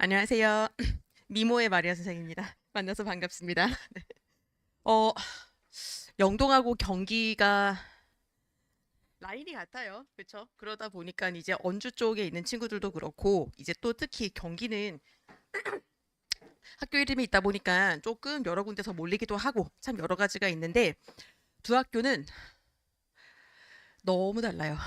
안녕하세요. 미모의 마리아 선생입니다. 만나서 반갑습니다. 네. 어, 영동하고 경기가 라인이 같아요. 그렇죠? 그러다 보니까 이제 언주 쪽에 있는 친구들도 그렇고 이제 또 특히 경기는 학교 이름이 있다 보니까 조금 여러 군데서 몰리기도 하고 참 여러 가지가 있는데 두 학교는 너무 달라요.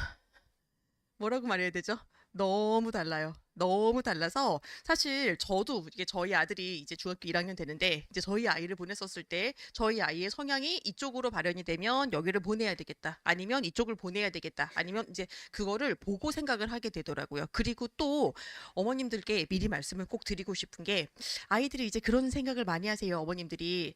뭐라고 말해야 되죠? 너무 달라요. 너무 달라서 사실 저도 이게 저희 아들이 이제 중학교 1학년 되는데 이제 저희 아이를 보냈었을 때 저희 아이의 성향이 이쪽으로 발현이 되면 여기를 보내야 되겠다. 아니면 이쪽을 보내야 되겠다. 아니면 이제 그거를 보고 생각을 하게 되더라고요. 그리고 또 어머님들께 미리 말씀을 꼭 드리고 싶은 게 아이들이 이제 그런 생각을 많이 하세요. 어머님들이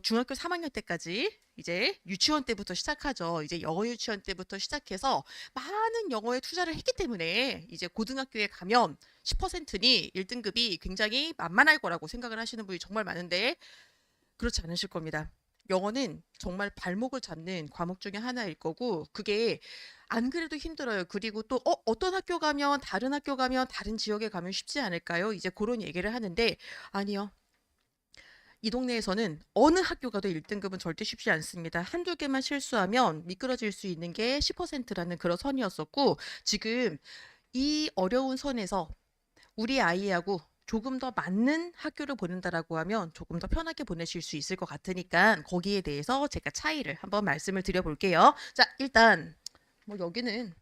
중학교 3학년 때까지 이제 유치원 때부터 시작하죠. 이제 영어 유치원 때부터 시작해서 많은 영어에 투자를 했기 때문에 이제 고등학교에 가면 10%니 1등급이 굉장히 만만할 거라고 생각을 하시는 분이 정말 많은데 그렇지 않으실 겁니다. 영어는 정말 발목을 잡는 과목 중에 하나일 거고 그게 안 그래도 힘들어요. 그리고 또 어떤 학교 가면 다른 학교 가면 다른 지역에 가면 쉽지 않을까요? 이제 그런 얘기를 하는데 아니요. 이 동네에서는 어느 학교 가도 1등급은 절대 쉽지 않습니다. 한두 개만 실수하면 미끄러질 수 있는 게 10%라는 그런 선이었었고 지금 이 어려운 선에서 우리 아이하고 조금 더 맞는 학교를 보낸다라고 하면 조금 더 편하게 보내실 수 있을 것 같으니까 거기에 대해서 제가 차이를 한번 말씀을 드려볼게요. 자, 일단 뭐 여기는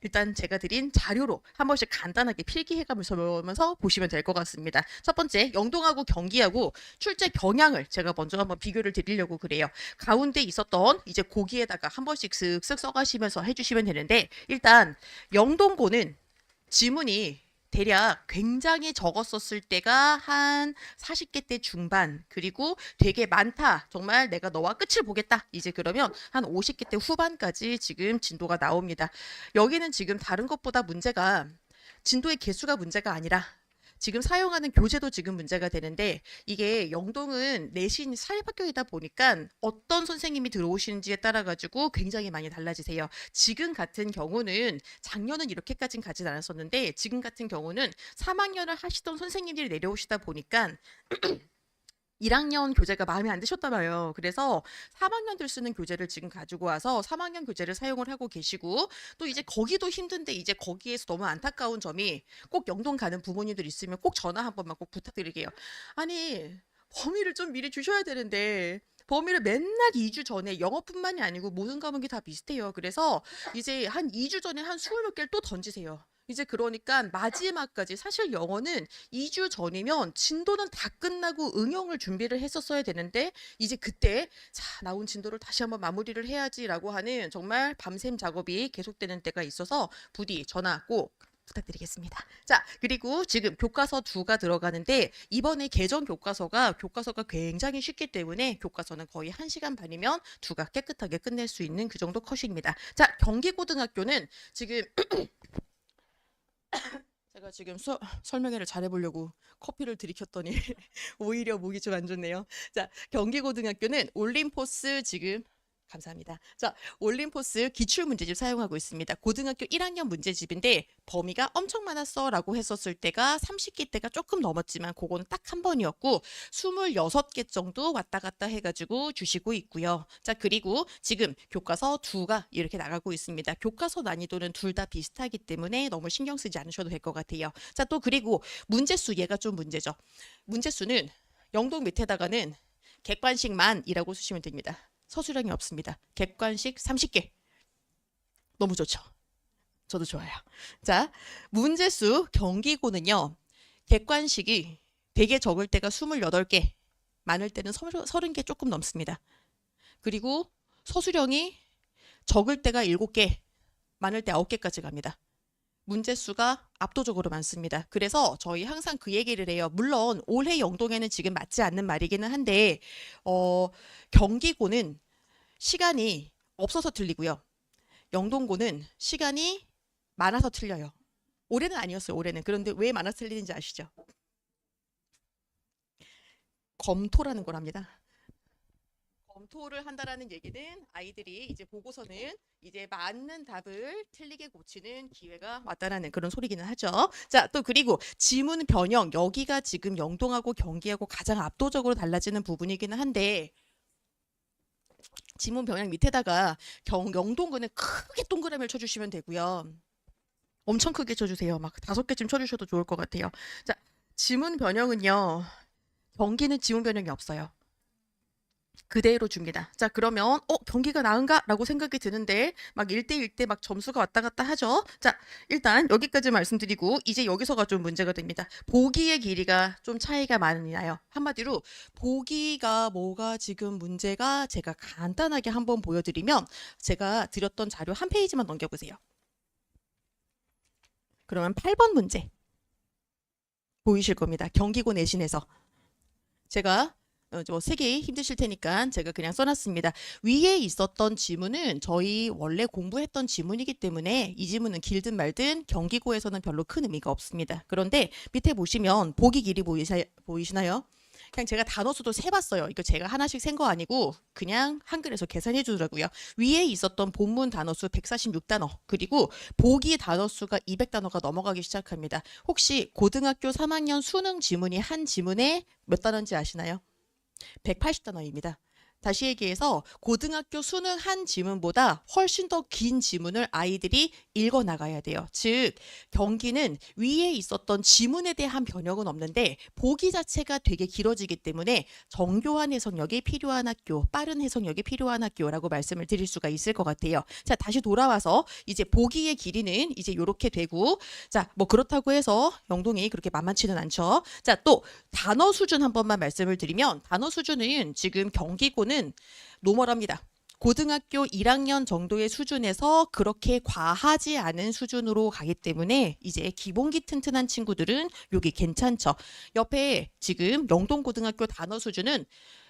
일단 제가 드린 자료로 한 번씩 간단하게 필기해가면서 보시면 될 것 같습니다. 첫 번째, 영동하고 경기하고 출제 경향을 제가 먼저 한번 비교를 드리려고 그래요. 가운데 있었던 이제 고기에다가 한 번씩 쓱쓱 써가시면서 해주시면 되는데 일단 영동고는 지문이 대략 굉장히 적었었을 때가 한 40개 대 중반 그리고 되게 많다 정말 내가 너와 끝을 보겠다 이제 그러면 한 50개 대 후반까지 지금 진도가 나옵니다. 여기는 지금 다른 것보다 문제가 진도의 개수가 문제가 아니라 지금 사용하는 교재도 지금 문제가 되는데 이게 영동은 내신 사립학교이다 보니까 어떤 선생님이 들어오시는지에 따라 가지고 굉장히 많이 달라지세요. 지금 같은 경우는 작년은 이렇게까지는 가진 않았었는데 지금 같은 경우는 3학년을 하시던 선생님들이 내려오시다 보니까 1학년 교재가 마음에 안 드셨나 봐요. 그래서 3학년들 쓰는 교재를 지금 가지고 와서 3학년 교재를 사용을 하고 계시고 또 이제 거기도 힘든데 이제 거기에서 너무 안타까운 점이 꼭 영동 가는 부모님들 있으면 꼭 전화 한 번만 꼭 부탁드릴게요. 아니 범위를 좀 미리 주셔야 되는데 범위를 맨날 2주 전에 영어뿐만이 아니고 모든 과목이 다 비슷해요. 그래서 이제 한 2주 전에 한 20몇 개를 또 던지세요. 이제 그러니까 마지막까지 사실 영어는 2주 전이면 진도는 다 끝나고 응용을 준비를 했었어야 되는데 이제 그때 자 나온 진도를 다시 한번 마무리를 해야지라고 하는 정말 밤샘 작업이 계속되는 때가 있어서 부디 전화 꼭 부탁드리겠습니다. 자, 그리고 지금 교과서 2가 들어가는데 이번에 개정 교과서가 굉장히 쉽기 때문에 교과서는 거의 1시간 반이면 2가 깨끗하게 끝낼 수 있는 그 정도 컷입니다. 자, 경기고등학교는 지금 제가 지금 설명회를 잘해보려고 커피를 들이켰더니 오히려 목이 좀 안 좋네요. 자, 경기고등학교는 올림포스 지금 감사합니다. 자, 올림포스 기출문제집 사용하고 있습니다. 고등학교 1학년 문제집인데 범위가 엄청 많았어라고 했었을 때가 30개 때가 조금 넘었지만 그건 딱 한 번이었고 26개 정도 왔다 갔다 해가지고 주시고 있고요. 자, 그리고 지금 교과서 2가 이렇게 나가고 있습니다. 교과서 난이도는 둘 다 비슷하기 때문에 너무 신경 쓰지 않으셔도 될 것 같아요. 자, 또 그리고 문제수 얘가 좀 문제죠. 문제수는 영동 밑에다가는 객관식만이라고 쓰시면 됩니다. 서술형이 없습니다. 객관식 30개. 너무 좋죠. 저도 좋아요. 자, 문제수 경기고는요. 객관식이 되게 적을 때가 28개, 많을 때는 30개 조금 넘습니다. 그리고 서술형이 적을 때가 7개, 많을 때 9개까지 갑니다. 문제수가 압도적으로 많습니다. 그래서 저희 항상 그 얘기를 해요. 물론 올해 영동에는 지금 맞지 않는 말이기는 한데 경기고는 시간이 없어서 틀리고요. 영동고는 시간이 많아서 틀려요. 올해는 아니었어요. 올해는. 그런데 왜 많아서 틀리는지 아시죠? 검토라는 거랍니다. 검토를 한다라는 얘기는 아이들이 이제 보고서는 이제 맞는 답을 틀리게 고치는 기회가 왔다라는 그런 소리기는 하죠. 자, 또 그리고 지문 변형 여기가 지금 영동하고 경기하고 가장 압도적으로 달라지는 부분이기는 한데 지문 변형 밑에다가 영동근을 크게 동그라미를 쳐주시면 되고요. 엄청 크게 쳐주세요. 막 5개쯤 쳐주셔도 좋을 것 같아요. 자, 지문 변형은요. 경기는 지문 변형이 없어요. 그대로 줍니다. 자, 그러면 경기가 나은가? 라고 생각이 드는데 막 1대1 대 막 점수가 왔다 갔다 하죠. 자, 일단 여기까지 말씀드리고 이제 여기서가 좀 문제가 됩니다. 보기의 길이가 좀 차이가 많이 나요. 한마디로 보기가 뭐가 지금 문제가 제가 간단하게 한번 보여드리면 제가 드렸던 자료 한 페이지만 넘겨보세요. 그러면 8번 문제 보이실 겁니다. 경기고 내신에서 제가 세기 힘드실 테니까 제가 그냥 써놨습니다. 위에 있었던 지문은 저희 원래 공부했던 지문이기 때문에 이 지문은 길든 말든 경기고에서는 별로 큰 의미가 없습니다. 그런데 밑에 보시면 보기 길이 보이시나요? 그냥 제가 단어 수도 세봤어요. 이거 제가 하나씩 센 거 아니고 그냥 한글에서 계산해 주더라고요. 위에 있었던 본문 단어 수 146단어 그리고 보기 단어 수가 200단어가 넘어가기 시작합니다. 혹시 고등학교 3학년 수능 지문이 한 지문에 몇 단어인지 아시나요? 180단어입니다. 다시 얘기해서 고등학교 수능 한 지문보다 훨씬 더 긴 지문을 아이들이 읽어 나가야 돼요. 즉 경기는 위에 있었던 지문에 대한 변형은 없는데 보기 자체가 되게 길어지기 때문에 정교한 해석력이 필요한 학교, 빠른 해석력이 필요한 학교라고 말씀을 드릴 수가 있을 것 같아요. 자, 다시 돌아와서 이제 보기의 길이는 이제 이렇게 되고 자, 뭐 그렇다고 해서 영동이 그렇게 만만치는 않죠. 자, 또 단어 수준 한 번만 말씀을 드리면 단어 수준은 지금 경기고는 노멀합니다. 고등학교 1학년 정도의 수준에서 그렇게 과하지 않은 수준으로 가기 때문에 이제 기본기 튼튼한 친구들은 여기 괜찮죠. 옆에 지금 영동고등학교 단어 수준은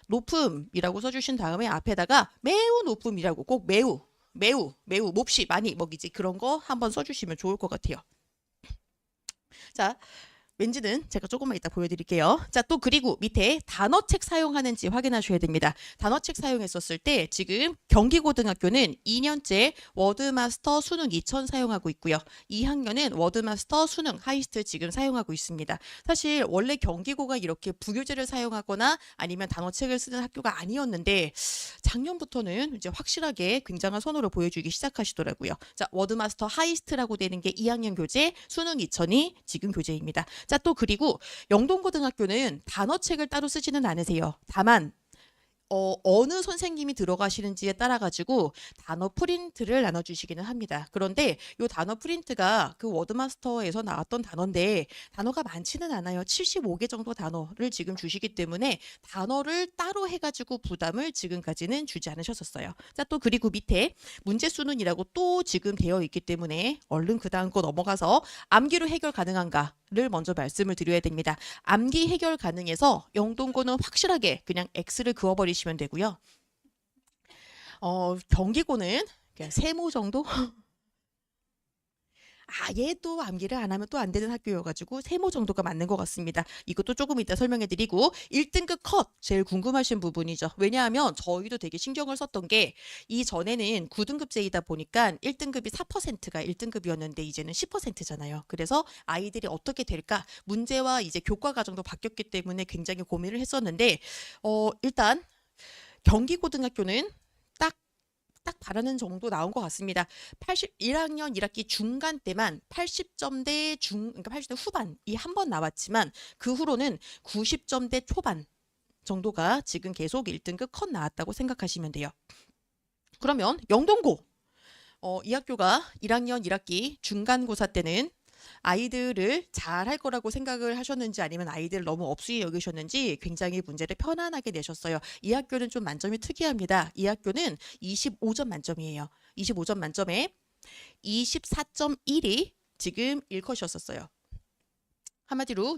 높음이라고 써주신 다음에 앞에다가 매우 높음이라고 꼭 매우 몹시 많이 먹이지 그런 거 한번 써주시면 좋을 것 같아요. 자, 왠지는 제가 조금만 이따 보여드릴게요. 자, 또 그리고 밑에 단어책 사용하는지 확인하셔야 됩니다. 단어책 사용했었을 때 지금 경기고등학교는 2년째 워드마스터 수능 2000 사용하고 있고요. 2학년은 워드마스터 수능 하이스트 지금 사용하고 있습니다. 사실 원래 경기고가 이렇게 부교재를 사용하거나 아니면 단어책을 쓰는 학교가 아니었는데 작년부터는 이제 확실하게 굉장한 선호를 보여주기 시작하시더라고요. 자, 워드마스터 하이스트라고 되는 게 2학년 교재, 수능 2000이 지금 교재입니다. 자, 또 그리고 영동고등학교는 단어책을 따로 쓰지는 않으세요. 다만 어느 선생님이 들어가시는지에 따라 가지고 단어 프린트를 나눠주시기는 합니다. 그런데 이 단어 프린트가 그 워드마스터에서 나왔던 단어인데 단어가 많지는 않아요. 75개 정도 단어를 지금 주시기 때문에 단어를 따로 해가지고 부담을 지금까지는 주지 않으셨었어요. 자, 또 그리고 밑에 문제수는이라고 또 지금 되어 있기 때문에 얼른 그 다음 거 넘어가서 암기로 해결 가능한가를 먼저 말씀을 드려야 됩니다. 암기 해결 가능해서 영동고는 확실하게 그냥 X를 그어버리시면 되고요. 경기고는 그냥 세모 정도? 얘도 암기를 안 하면 또 안 되는 학교여가지고 세모 정도가 맞는 것 같습니다. 이것도 조금 이따 설명해드리고 1등급 컷 제일 궁금하신 부분이죠. 왜냐하면 저희도 되게 신경을 썼던 게 이전에는 9등급제이다 보니까 1등급이 4%가 1등급이었는데 이제는 10%잖아요. 그래서 아이들이 어떻게 될까 문제와 이제 교과 과정도 바뀌었기 때문에 굉장히 고민을 했었는데 일단 경기고등학교는 딱 바라는 정도 나온 것 같습니다. 1학년 1학기 중간 때만 80점대 그러니까 80점 후반이 한 번 나왔지만 그 후로는 90점대 초반 정도가 지금 계속 1등급 컷 나왔다고 생각하시면 돼요. 그러면 영동고 이 학교가 1학년 1학기 중간고사 때는 아이들을 잘 할 거라고 생각을 하셨는지 아니면 아이들을 너무 업수히 여기셨는지 굉장히 문제를 편안하게 내셨어요. 이 학교는 좀 만점이 특이합니다. 이 학교는 25점 만점이에요. 25점 만점에 24.1이 지금 1컷이었었어요. 한마디로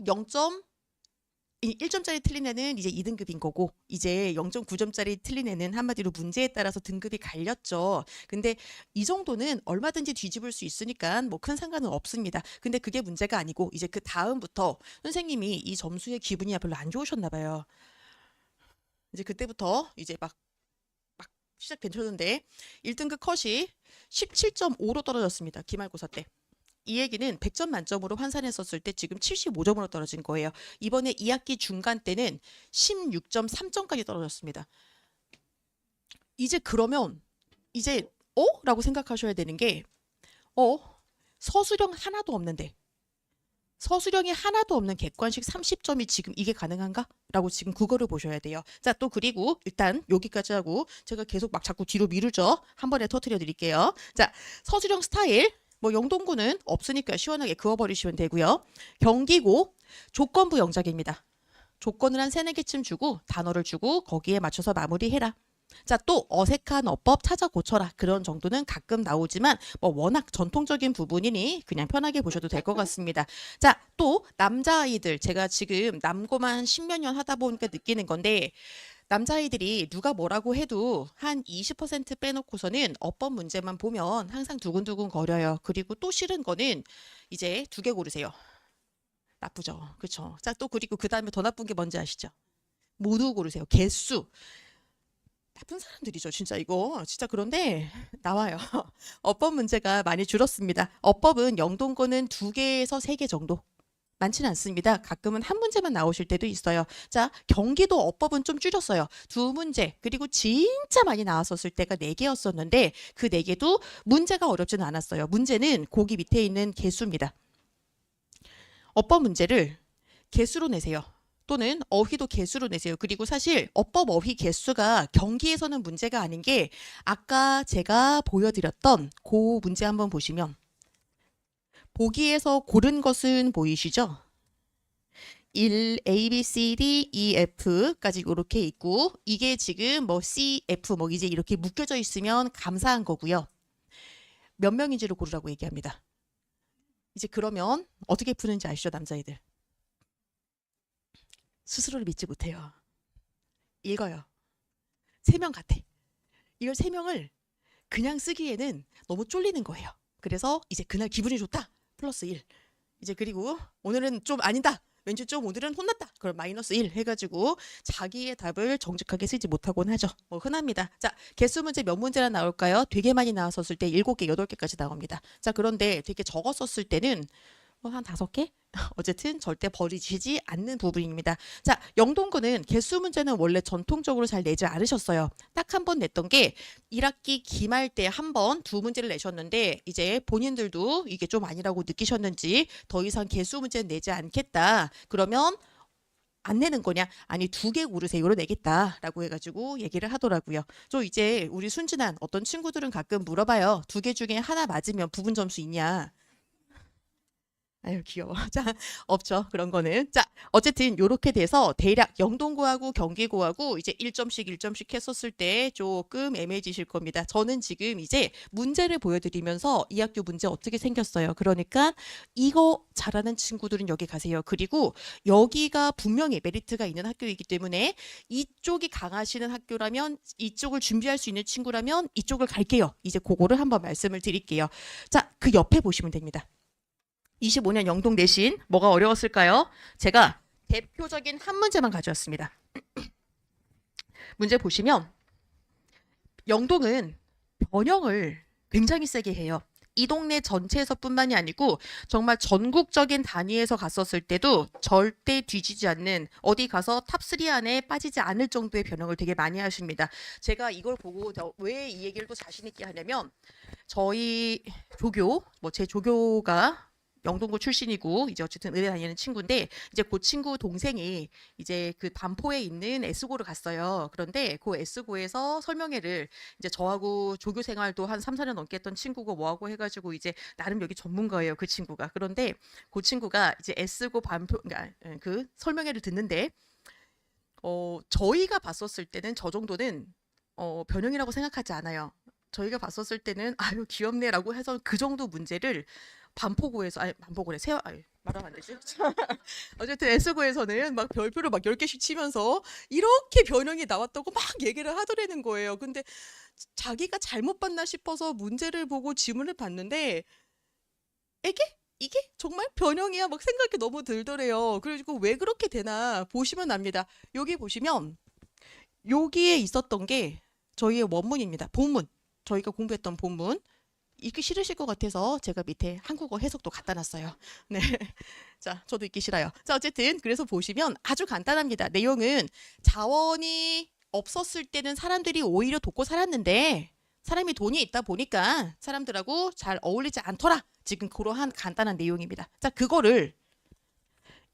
1점짜리 틀린 애는 이제 2등급인 거고 이제 0.9점짜리 틀린 애는 한마디로 문제에 따라서 등급이 갈렸죠. 근데 이 정도는 얼마든지 뒤집을 수 있으니까 뭐 큰 상관은 없습니다. 근데 그게 문제가 아니고 이제 그 다음부터 선생님이 이 점수의 기분이 별로 안 좋으셨나 봐요. 이제 그때부터 이제 막 시작 괜찮은데 1등급 컷이 17.5로 떨어졌습니다. 기말고사 때. 이 얘기는 100점 만점으로 환산했었을 때 지금 75점으로 떨어진 거예요. 이번에 2학기 중간 때는 16.3점까지 떨어졌습니다. 이제 그러면 이제 라고 생각하셔야 되는 게 서술형 하나도 없는데 서술형이 하나도 없는 객관식 30점이 지금 이게 가능한가? 라고 지금 그거를 보셔야 돼요. 자, 또 그리고 일단 여기까지 하고 제가 계속 막 자꾸 뒤로 미루죠. 한 번에 터트려 드릴게요. 자, 서술형 스타일 뭐 영동고는 없으니까 시원하게 그어버리시면 되고요. 경기고 조건부 영작입니다. 조건을 한 3, 4개쯤 주고 단어를 주고 거기에 맞춰서 마무리해라. 자, 또 어색한 어법 찾아 고쳐라. 그런 정도는 가끔 나오지만 뭐 워낙 전통적인 부분이니 그냥 편하게 보셔도 될 것 같습니다. 자, 또 남자아이들 제가 지금 남고만 한 10몇 년 하다 보니까 느끼는 건데 남자아이들이 누가 뭐라고 해도 한 20% 빼놓고서는 어법 문제만 보면 항상 두근두근 거려요. 그리고 또 싫은 거는 이제 2개 고르세요. 나쁘죠. 그렇죠. 자, 또 그리고 그 다음에 더 나쁜 게 뭔지 아시죠? 모두 고르세요. 개수. 나쁜 사람들이죠. 진짜 이거 진짜 그런데 나와요. 어법 문제가 많이 줄었습니다. 어법은 영동고는 2개에서 3개 정도. 많지는 않습니다. 가끔은 한 문제만 나오실 때도 있어요. 자, 경기도 어법은 좀 줄였어요. 2문제. 그리고 진짜 많이 나왔었을 때가 4개였었는데 그 4개도 문제가 어렵지는 않았어요. 문제는 거기 밑에 있는 개수입니다. 어법 문제를 개수로 내세요. 또는 어휘도 개수로 내세요. 그리고 사실 어법 어휘 개수가 경기에서는 문제가 아닌 게 아까 제가 보여드렸던 그 문제 한번 보시면 보기에서 고른 것은 보이시죠? 1, A, B, C, D, E, F까지 이렇게 있고 이게 지금 뭐 C, F 뭐 이제 이렇게 묶여져 있으면 감사한 거고요. 몇 명인지를 고르라고 얘기합니다. 이제 그러면 어떻게 푸는지 아시죠, 남자애들? 스스로를 믿지 못해요. 읽어요. 3명 같아. 이걸 3명을 그냥 쓰기에는 너무 쫄리는 거예요. 그래서 이제 그날 기분이 좋다. 플러스 1. 이제 그리고 오늘은 좀 아니다. 왠지 좀 오늘은 혼났다. 그럼 마이너스 1 해가지고 자기의 답을 정직하게 쓰지 못하곤 하죠. 뭐 흔합니다. 자, 개수 문제 몇 문제나 나올까요? 되게 많이 나왔었을 때 7개, 8개까지 나옵니다. 자, 그런데 되게 적었었을 때는 한 5개? 어쨌든 절대 버리시지 않는 부분입니다. 자, 영동고는 개수 문제는 원래 전통적으로 잘 내지 않으셨어요. 딱 한 번 냈던 게 1학기 기말 때 한 번 2문제를 내셨는데 이제 본인들도 이게 좀 아니라고 느끼셨는지 더 이상 개수 문제는 내지 않겠다. 그러면 안 내는 거냐? 아니 2개 고르세요로 내겠다라고 해가지고 얘기를 하더라고요. 저 이제 우리 순진한 어떤 친구들은 가끔 물어봐요. 2개 중에 하나 맞으면 부분 점수 있냐? 아유 귀여워. 자, 없죠. 그런 거는. 자, 어쨌든 요렇게 돼서 대략 영동고하고 경기고하고 이제 1점씩 했었을 때 조금 애매해지실 겁니다. 저는 지금 이제 문제를 보여드리면서 이 학교 문제 어떻게 생겼어요. 그러니까 이거 잘하는 친구들은 여기 가세요. 그리고 여기가 분명히 메리트가 있는 학교이기 때문에 이쪽이 강하시는 학교라면 이쪽을 준비할 수 있는 친구라면 이쪽을 갈게요. 이제 그거를 한번 말씀을 드릴게요. 자, 그 옆에 보시면 됩니다. 25년 영동 내신 뭐가 어려웠을까요? 제가 대표적인 한 문제만 가져왔습니다. 문제 보시면 영동은 변형을 굉장히 세게 해요. 이 동네 전체에서뿐만이 아니고 정말 전국적인 단위에서 갔었을 때도 절대 뒤지지 않는 어디 가서 탑3 안에 빠지지 않을 정도의 변형을 되게 많이 하십니다. 제가 이걸 보고 왜 이 얘기를 또 자신 있게 하냐면 저희 조교, 뭐 제 조교가 영동고 출신이고 이제 어쨌든 의대 다니는 친구인데 이제 그 친구 동생이 이제 그 반포에 있는 S고를 갔어요. 그런데 그 S고에서 설명회를 이제 저하고 조교 생활도 한 3, 4년 넘게 했던 친구고 뭐하고 해가지고 이제 나름 여기 전문가예요. 그 친구가. 그런데 그 친구가 이제 S고 반포 그러니까 그 설명회를 듣는데 저희가 봤었을 때는 저 정도는 변형이라고 생각하지 않아요. 저희가 봤었을 때는 아유 귀엽네라고 해서 그 정도 문제를 반포고에서 반포고래 말하면 안 되지. 어쨌든 S고에서는 막 별표를 막 10개씩 치면서 이렇게 변형이 나왔다고 막 얘기를 하더라는 거예요. 근데 자기가 잘못 봤나 싶어서 문제를 보고 지문을 봤는데 이게 정말 변형이야 막 생각이 너무 들더래요. 그래가지고 왜 그렇게 되나 보시면 압니다. 여기 보시면 여기에 있었던 게 저희의 원문입니다. 본문. 저희가 공부했던 본문. 읽기 싫으실 것 같아서 제가 밑에 한국어 해석도 갖다 놨어요. 네. 자, 저도 읽기 싫어요. 자, 어쨌든 그래서 보시면 아주 간단합니다. 내용은 자원이 없었을 때는 사람들이 오히려 돕고 살았는데 사람이 돈이 있다 보니까 사람들하고 잘 어울리지 않더라. 지금 그러한 간단한 내용입니다. 자, 그거를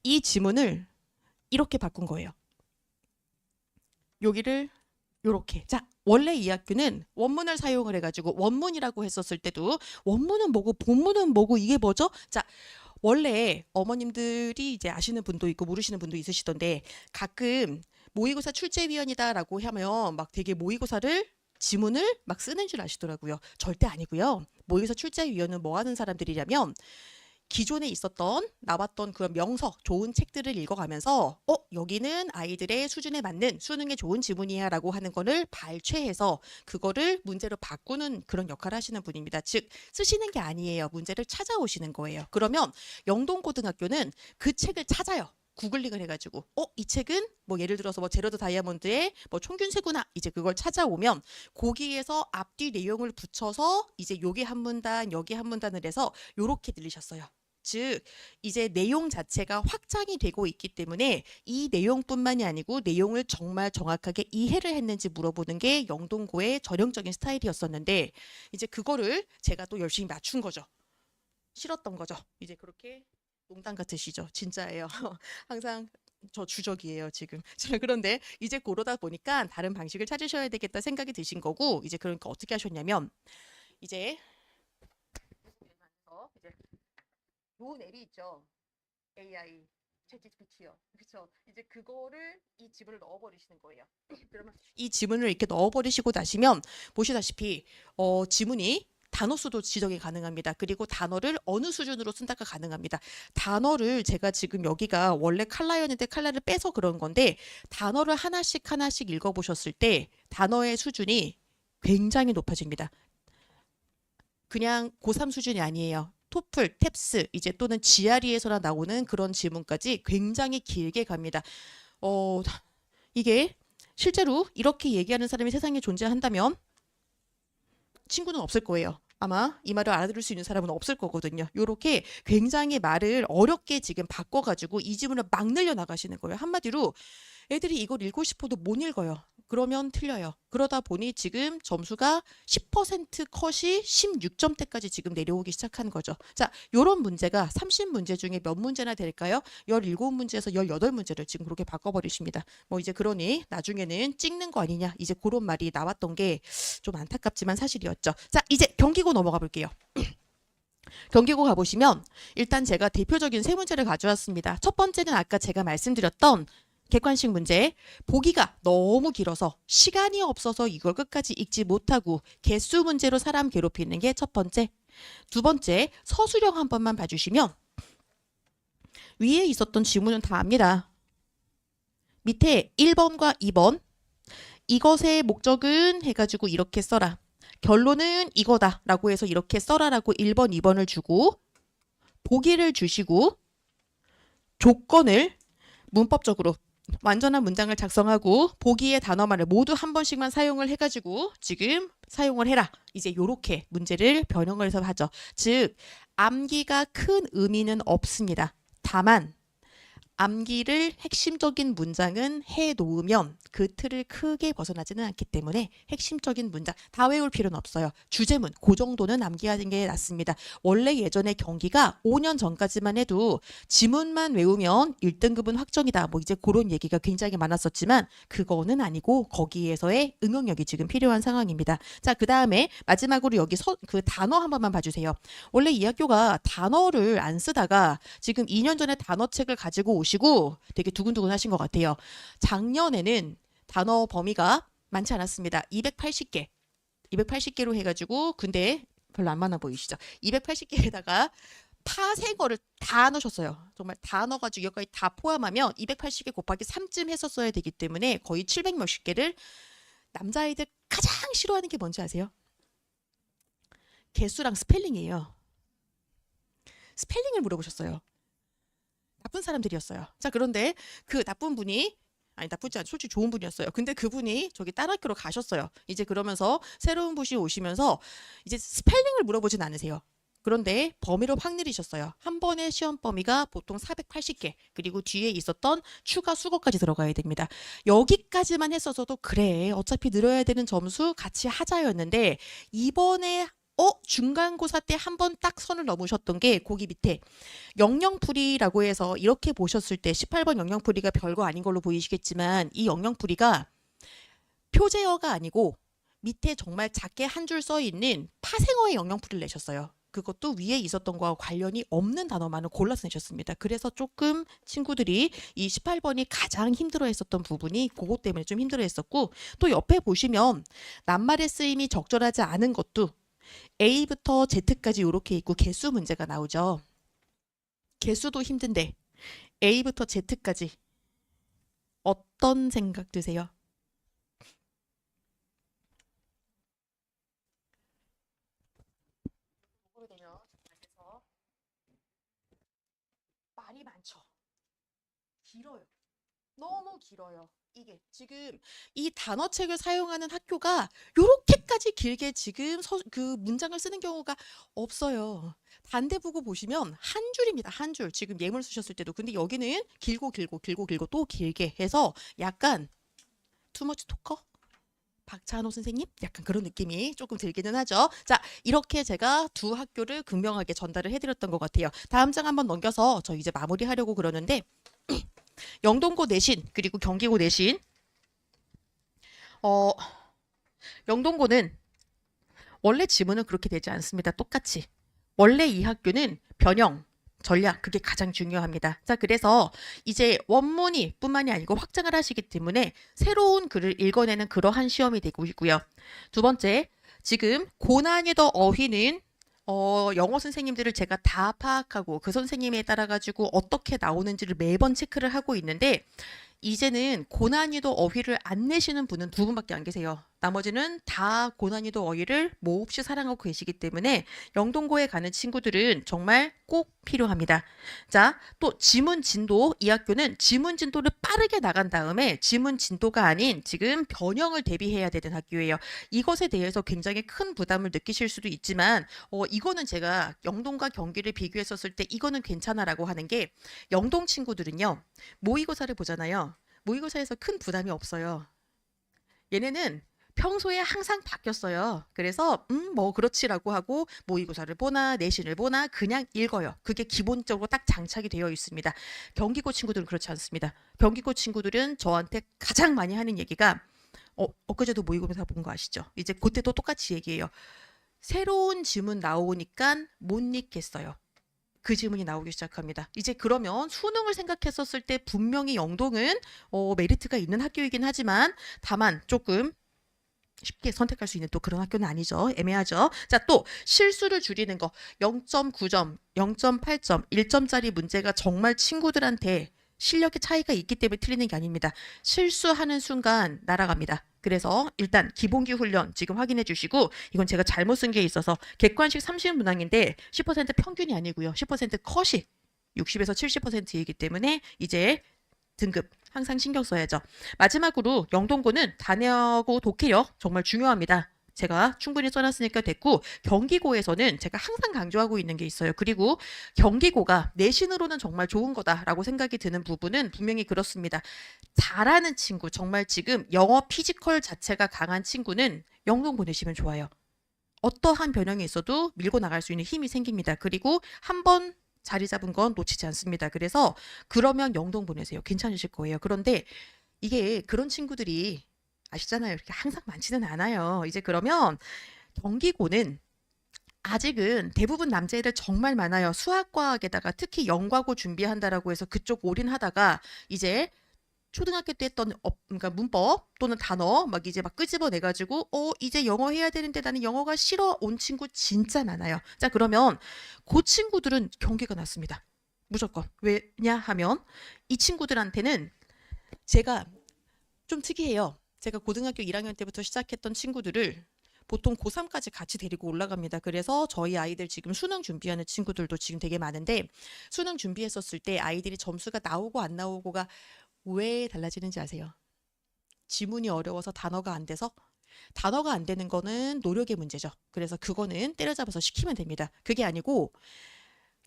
이 지문을 이렇게 바꾼 거예요. 여기를 요렇게. 자, 원래 이 학교는 원문을 사용을 해가지고 원문이라고 했었을 때도 원문은 뭐고 본문은 뭐고 이게 뭐죠? 자, 원래 어머님들이 이제 아시는 분도 있고 모르시는 분도 있으시던데 가끔 모의고사 출제위원이다라고 하면 막 되게 모의고사를 지문을 막 쓰는 줄 아시더라고요. 절대 아니고요. 모의고사 출제위원은 뭐 하는 사람들이냐면 기존에 있었던 나왔던 그런 명석 좋은 책들을 읽어가면서 여기는 아이들의 수준에 맞는 수능에 좋은 지문이야 라고 하는 거를 발췌해서 그거를 문제로 바꾸는 그런 역할을 하시는 분입니다. 즉 쓰시는 게 아니에요. 문제를 찾아오시는 거예요. 그러면 영동고등학교는 그 책을 찾아요. 구글링을 해가지고 이 책은 뭐 예를 들어서 뭐 제로드 다이아몬드의 뭐 총균세구나 이제 그걸 찾아오면 거기에서 앞뒤 내용을 붙여서 이제 여기 한 문단 여기 한 문단을 해서 요렇게 들리셨어요. 즉 이제 내용 자체가 확장이 되고 있기 때문에 이 내용뿐만이 아니고 내용을 정말 정확하게 이해를 했는지 물어보는 게 영동고의 전형적인 스타일이었었는데 이제 그거를 제가 또 열심히 맞춘 거죠. 싫었던 거죠. 이제 그렇게 농담 같으시죠? 진짜예요. 항상 저 주적이에요 지금. 자, 그런데 이제 그러다 보니까 다른 방식을 찾으셔야 되겠다 생각이 드신 거고 이제 그러니까 어떻게 하셨냐면 이제 요 앱이 있죠. AI, 챗GPT요. 그렇죠. 이제 그거를 이 지문을 넣어버리시는 거예요. 그러면 이 지문을 이렇게 넣어버리시고 나시면 보시다시피 지문이 단어 수도 지정이 가능합니다. 그리고 단어를 어느 수준으로 쓴다가 가능합니다. 단어를 제가 지금 여기가 원래 칼라였는데 칼라를 빼서 그런 건데 단어를 하나씩 하나씩 읽어보셨을 때 단어의 수준이 굉장히 높아집니다. 그냥 고3 수준이 아니에요. 토플, 탭스 이제 또는 GRE에서나 나오는 그런 지문까지 굉장히 길게 갑니다. 이게 실제로 이렇게 얘기하는 사람이 세상에 존재한다면 친구는 없을 거예요. 아마 이 말을 알아들을 수 있는 사람은 없을 거거든요. 요렇게 굉장히 말을 어렵게 지금 바꿔가지고 이 지문을 막 늘려 나가시는 거예요. 한마디로 애들이 이걸 읽고 싶어도 못 읽어요. 그러면 틀려요. 그러다 보니 지금 점수가 10% 컷이 16점대까지 지금 내려오기 시작한 거죠. 자, 요런 문제가 30문제 중에 몇 문제나 될까요? 17문제에서 18문제를 지금 그렇게 바꿔버리십니다. 뭐 이제 그러니 나중에는 찍는 거 아니냐 이제 그런 말이 나왔던 게 좀 안타깝지만 사실이었죠. 자, 이제 경기고 넘어가 볼게요. 경기고 가보시면 일단 제가 대표적인 세 문제를 가져왔습니다. 첫 번째는 아까 제가 말씀드렸던 객관식 문제. 보기가 너무 길어서 시간이 없어서 이걸 끝까지 읽지 못하고 개수 문제로 사람 괴롭히는 게 첫 번째. 두 번째, 서술형 한 번만 봐주시면 위에 있었던 지문은 다 압니다. 밑에 1번과 2번 이것의 목적은 해가지고 이렇게 써라. 결론은 이거다 라고 해서 이렇게 써라라고 1번, 2번을 주고 보기를 주시고 조건을 문법적으로 완전한 문장을 작성하고 보기의 단어만을 모두 한 번씩만 사용을 해가지고 지금 사용을 해라. 이제 요렇게 문제를 변형을 해서 하죠. 즉 암기가 큰 의미는 없습니다. 다만 암기를 핵심적인 문장은 해놓으면 그 틀을 크게 벗어나지는 않기 때문에 핵심적인 문장 다 외울 필요는 없어요. 주제문 그 정도는 암기하는 게 낫습니다. 원래 예전에 경기가 5년 전까지만 해도 지문만 외우면 1등급은 확정이다. 뭐 이제 그런 얘기가 굉장히 많았었지만 그거는 아니고 거기에서의 응용력이 지금 필요한 상황입니다. 자, 그 다음에 마지막으로 여기 그 단어 한 번만 봐주세요. 원래 이 학교가 단어를 안 쓰다가 지금 2년 전에 단어책을 가지고 오시고 되게 두근두근 하신 것 같아요. 작년에는 단어 범위가 많지 않았습니다. 280개. 280개로 해가지고 근데 별로 안 많아 보이시죠? 280개에다가 파생어를 다 넣으셨어요. 정말 다 넣어가지고 여기까지 다 포함하면 280개 곱하기 3쯤 했었어야 되기 때문에 거의 700 몇십 개를 남자아이들 가장 싫어하는 게 뭔지 아세요? 개수랑 스펠링이에요. 스펠링을 물어보셨어요. 나쁜 사람들이었어요. 자, 그런데 그 나쁜 분이 아니 나쁘지 않, 솔직히 좋은 분이었어요. 근데 그분이 저기 딴 학교로 가셨어요. 이제 그러면서 새로운 분이 오시면서 이제 스펠링을 물어보진 않으세요. 그런데 범위를 확 늘리셨어요. 한 번의 시험 범위가 보통 480개, 그리고 뒤에 있었던 추가 수거까지 들어가야 됩니다. 여기까지만 했어서도 그래, 어차피 늘어야 되는 점수 같이 하자였는데, 이번에 중간고사 때 한 번 딱 선을 넘으셨던 게 거기 밑에 영영풀이라고 해서, 이렇게 보셨을 때 18번 영영풀이가 별거 아닌 걸로 보이시겠지만, 이 영영풀이가 표제어가 아니고 밑에 정말 작게 한 줄 써 있는 파생어의 영영풀이를 내셨어요. 그것도 위에 있었던 거와 관련이 없는 단어만을 골라서 내셨습니다. 그래서 조금 친구들이 이 18번이 가장 힘들어 했었던 부분이 그것 때문에 좀 힘들어 했었고, 또 옆에 보시면 낱말의 쓰임이 적절하지 않은 것도 A부터 Z까지 이렇게 있고 개수 문제가 나오죠. 개수도 힘든데 A부터 Z까지 어떤 생각 드세요? 말이 많죠. 길어요. 너무 길어요. 이게 지금 이 단어책을 사용하는 학교가 요렇게까지 길게 지금 그 문장을 쓰는 경우가 없어요. 반대보고 보시면 한 줄입니다. 한 줄. 지금 예물 쓰셨을 때도. 근데 여기는 길고 길고 길고 길고 또 길게 해서 약간 투머치 토커? 박찬호 선생님? 약간 그런 느낌이 조금 들기는 하죠. 자, 이렇게 제가 두 학교를 극명하게 전달을 해드렸던 것 같아요. 다음 장 한번 넘겨서 저 이제 마무리하려고 그러는데, 영동고 내신 그리고 경기고 내신, 어, 영동고는 원래 지문은 그렇게 되지 않습니다. 똑같이. 원래 이 학교는 변형, 전략, 그게 가장 중요합니다. 자, 그래서 이제 원문이 뿐만이 아니고 확장을 하시기 때문에 새로운 글을 읽어내는 그러한 시험이 되고 있고요. 두 번째, 지금 고난이도 어휘는 영어 선생님들을 제가 다 파악하고 그 선생님에 따라 가지고 어떻게 나오는지를 매번 체크를 하고 있는데, 이제는 고난이도 어휘를 안 내시는 분은 두 분밖에 안 계세요. 나머지는 다 고난이도 어휘를 몹시 사랑하고 계시기 때문에 영동고에 가는 친구들은 정말 꼭 필요합니다. 자, 또 지문 진도, 이 학교는 지문 진도를 빠르게 나간 다음에 지문 진도가 아닌 지금 변형을 대비해야 되는 학교예요. 이것에 대해서 굉장히 큰 부담을 느끼실 수도 있지만, 이거는 제가 영동과 경기를 비교했었을 때 이거는 괜찮아라고 하는 게, 영동 친구들은요, 모의고사를 보잖아요. 모의고사에서 큰 부담이 없어요. 얘네는 평소에 항상 바뀌었어요. 그래서 뭐 그렇지라고 하고 모의고사를 보나 내신을 보나 그냥 읽어요. 그게 기본적으로 딱 장착이 되어 있습니다. 경기고 친구들은 그렇지 않습니다. 경기고 친구들은 저한테 가장 많이 하는 얘기가, 엊그제도 모의고사 본 거 아시죠? 이제 그때도 똑같이 얘기해요. 새로운 지문 나오니까 못 읽겠어요. 그 질문이 나오기 시작합니다. 이제 그러면 수능을 생각했었을 때 분명히 영동은 메리트가 있는 학교이긴 하지만, 다만 조금 쉽게 선택할 수 있는 또 그런 학교는 아니죠. 애매하죠. 자, 또 실수를 줄이는 거, 0.9점, 0.8점, 1점짜리 문제가 정말 친구들한테 실력의 차이가 있기 때문에 틀리는 게 아닙니다. 실수하는 순간 날아갑니다. 그래서 일단 기본기 훈련 지금 확인해 주시고, 이건 제가 잘못 쓴 게 있어서 객관식 30문항인데 10% 평균이 아니고요. 10% 컷이 60에서 70%이기 때문에 이제 등급 항상 신경 써야죠. 마지막으로 영동고는 단역고 독해력 정말 중요합니다. 제가 충분히 써놨으니까 됐고, 경기고에서는 제가 항상 강조하고 있는 게 있어요. 그리고 경기고가 내신으로는 정말 좋은 거다라고 생각이 드는 부분은 분명히 그렇습니다. 잘하는 친구, 정말 지금 영어 피지컬 자체가 강한 친구는 영동 보내시면 좋아요. 어떠한 변형이 있어도 밀고 나갈 수 있는 힘이 생깁니다. 그리고 한번 자리 잡은 건 놓치지 않습니다. 그래서 그러면 영동 보내세요. 괜찮으실 거예요. 그런데 이게 그런 친구들이 아시잖아요. 이렇게 항상 많지는 않아요. 이제 그러면 경기고는 아직은 대부분 남자애들 정말 많아요. 수학과학에다가 특히 영과고 준비한다라고 해서 그쪽 올인하다가 이제 초등학교 때 했던 그러니까 문법 또는 단어 막 이제 막 끄집어내가지고 이제 영어 해야 되는데 나는 영어가 싫어 온 친구 진짜 많아요. 자, 그러면 그 친구들은 경계가 났습니다. 무조건. 왜냐 하면 이 친구들한테는 제가 좀 특이해요. 제가 고등학교 1학년 때부터 시작했던 친구들을 보통 고3까지 같이 데리고 올라갑니다. 그래서 저희 아이들 지금 수능 준비하는 친구들도 지금 되게 많은데, 수능 준비했었을 때 아이들이 점수가 나오고 안 나오고가 왜 달라지는지 아세요? 지문이 어려워서 단어가 안 돼서? 단어가 안 되는 거는 노력의 문제죠. 그래서 그거는 때려잡아서 시키면 됩니다. 그게 아니고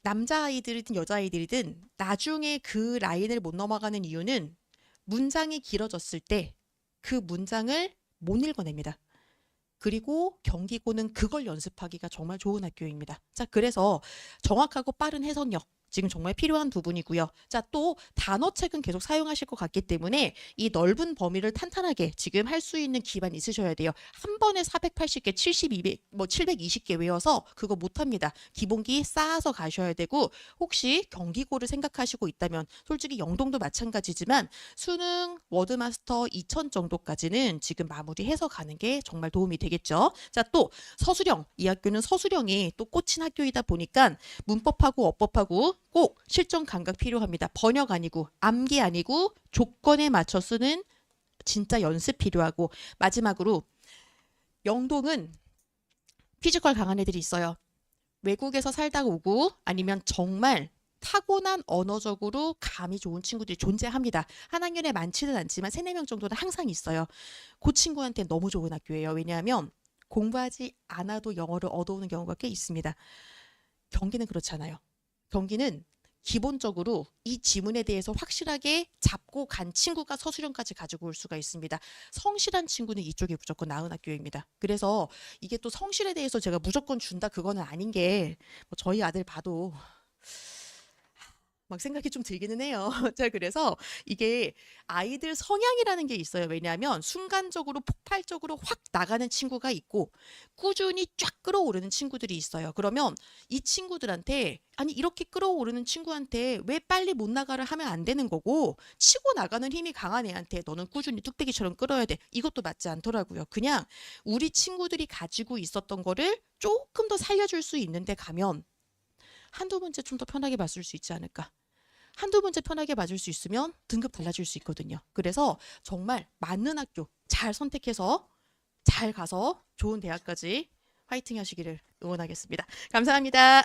남자아이들이든 여자아이들이든 나중에 그 라인을 못 넘어가는 이유는 문장이 길어졌을 때 그 문장을 못 읽어냅니다. 그리고 경기고는 그걸 연습하기가 정말 좋은 학교입니다. 자, 그래서 정확하고 빠른 해석력 지금 정말 필요한 부분이고요. 자, 또 단어책은 계속 사용하실 것 같기 때문에 이 넓은 범위를 탄탄하게 지금 할 수 있는 기반이 있으셔야 돼요. 한 번에 480개, 200, 뭐 720개 외워서 그거 못합니다. 기본기 쌓아서 가셔야 되고 혹시 경기고를 생각하시고 있다면 솔직히 영동도 마찬가지지만 수능 워드마스터 2000 정도까지는 지금 마무리해서 가는 게 정말 도움이 되겠죠. 자, 또 서술형. 이 학교는 서술형이 또 꽂힌 학교이다 보니까 문법하고 어법하고 꼭 실전 감각 필요합니다. 번역 아니고 암기 아니고 조건에 맞춰 쓰는 진짜 연습 필요하고 마지막으로 영동은 피지컬 강한 애들이 있어요. 외국에서 살다 오고 아니면 정말 타고난 언어적으로 감이 좋은 친구들이 존재합니다. 한 학년에 많지는 않지만 3, 4명 정도는 항상 있어요. 그 친구한테 너무 좋은 학교예요. 왜냐하면 공부하지 않아도 영어를 얻어오는 경우가 꽤 있습니다. 경기는 그렇잖아요. 경기는 기본적으로 이 지문에 대해서 확실하게 잡고 간 친구가 서술형까지 가지고 올 수가 있습니다. 성실한 친구는 이쪽이 무조건 나은 학교입니다. 그래서 이게 또 성실에 대해서 제가 무조건 준다 그거는 아닌 게 뭐 저희 아들 봐도 막 생각이 좀 들기는 해요. 자, 그래서 이게 아이들 성향이라는 게 있어요. 왜냐하면 순간적으로 폭발적으로 확 나가는 친구가 있고 꾸준히 쫙 끌어오르는 친구들이 있어요. 그러면 이 친구들한테 아니 이렇게 끌어오르는 친구한테 왜 빨리 못 나가를 하면 안 되는 거고 치고 나가는 힘이 강한 애한테 너는 꾸준히 뚝배기처럼 끌어야 돼. 이것도 맞지 않더라고요. 그냥 우리 친구들이 가지고 있었던 거를 조금 더 살려줄 수 있는데 가면 한두 문제 좀 더 편하게 봤을 수 있지 않을까. 한두 문제 편하게 맞을 수 있으면 등급 달라질 수 있거든요. 그래서 정말 맞는 학교 잘 선택해서 잘 가서 좋은 대학까지 화이팅 하시기를 응원하겠습니다. 감사합니다.